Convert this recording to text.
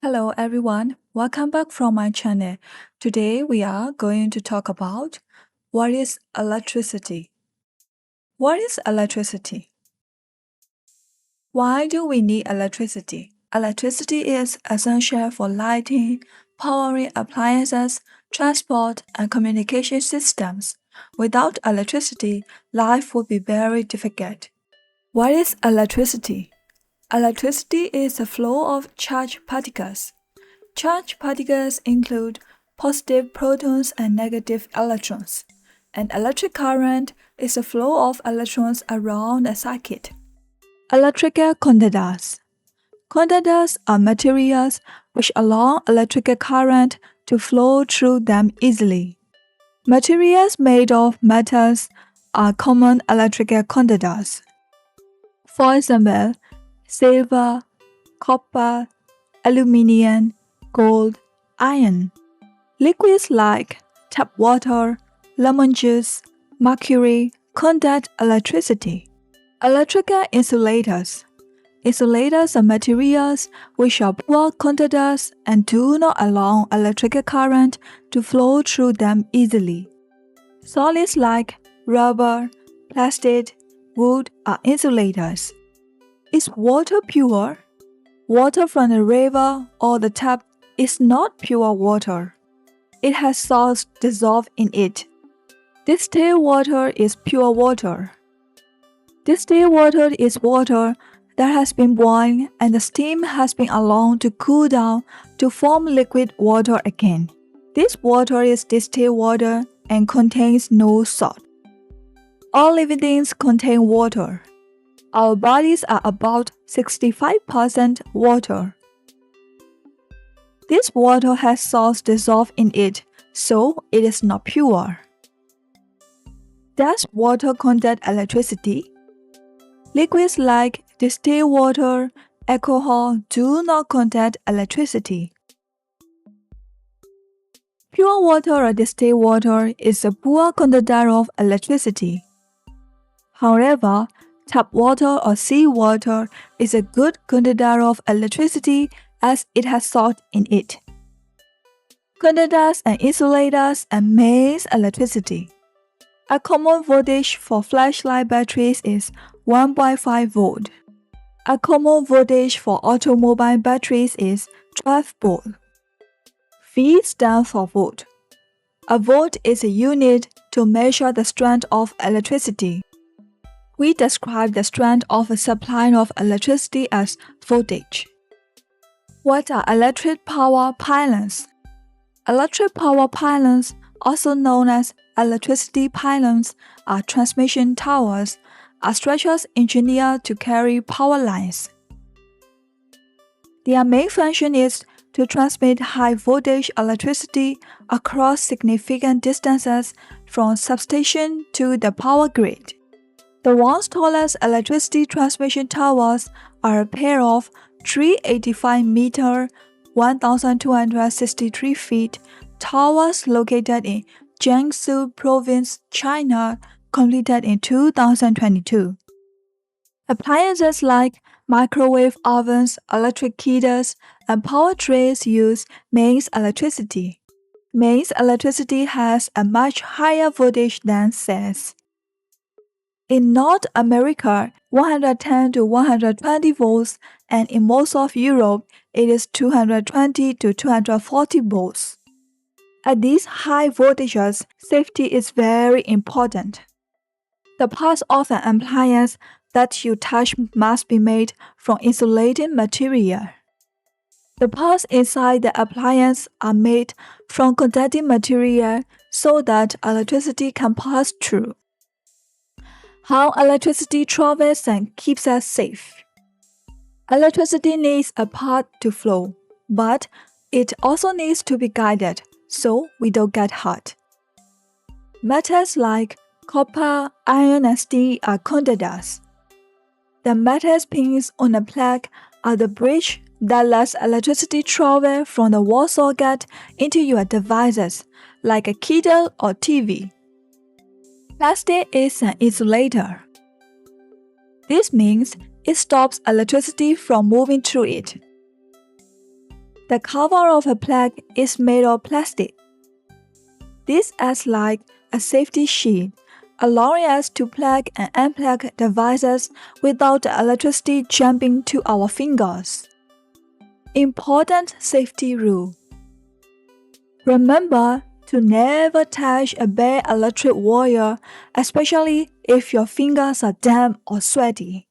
Hello everyone, welcome back from my channel. Today we are going to talk about what is electricity. What is electricity? Why do we need electricity? Electricity is essential for lighting, powering appliances, transport, and communication systems. Without electricity, life would be very difficult. What is electricity? Electricity is the flow of charged particles. Charged particles include positive protons and negative electrons. An electric current is the flow of electrons around a circuit. Electrical conductors. Conductors are materials which allow electrical current to flow through them easily. Materials made of metals are common electrical conductors. For example, silver, copper, aluminium, gold, iron. Liquids like tap water, lemon juice, mercury conduct electricity. Electrical insulators. Insulators are materials which are poor conductors and do not allow electrical current to flow through them easily. Solids like rubber, plastic, wood are insulators. Is water pure? Water from the river or the tap is not pure water. It has salts dissolved in it. Distilled water is pure water. Distilled water is water that has been boiled and the steam has been allowed to cool down to form liquid water again. This water is distilled water and contains no salt. All living things contain water. Our bodies are about 65% water. This water has salts dissolved in it, so it is not pure. Does water conduct electricity? Liquids like distilled water, alcohol do not conduct electricity. Pure water or distilled water is a poor conductor of electricity. However, tap water or seawater is a good conductor of electricity as it has salt in it. Conductors and insulators emit electricity. A common voltage for flashlight batteries is 1.5 volt. A common voltage for automobile batteries is 12 volt. V stands for volt. A volt is a unit to measure the strength of electricity. We describe the strength of a supply of electricity as voltage. What are electric power pylons? Electric power pylons, also known as electricity pylons, are transmission towers, are structures engineered to carry power lines. Their main function is to transmit high-voltage electricity across significant distances from substation to the power grid. The world's tallest electricity transmission towers are a pair of 385-meter, 1,263 feet towers located in Jiangsu Province, China, completed in 2022. Appliances like microwave ovens, electric kettles, and power trays use mains electricity. Mains electricity has a much higher voltage than cells. In North America, 110 to 120 volts, and in most of Europe, it is 220 to 240 volts. At these high voltages, safety is very important. The parts of an appliance that you touch must be made from insulating material. The parts inside the appliance are made from conducting material so that electricity can pass through. How electricity travels and keeps us safe. Electricity needs a path to flow, but it also needs to be guided so we don't get hurt. Metals like copper, iron, and steel are conductors. The metal pins on a plug are the bridge that lets electricity travel from the wall socket into your devices, like a kettle or TV. Plastic is an insulator. This means it stops electricity from moving through it. The cover of a plug is made of plastic. This acts like a safety sheet, allowing us to plug and unplug devices without the electricity jumping to our fingers. Important safety rule. Remember to never touch a bare electric wire, especially if your fingers are damp or sweaty.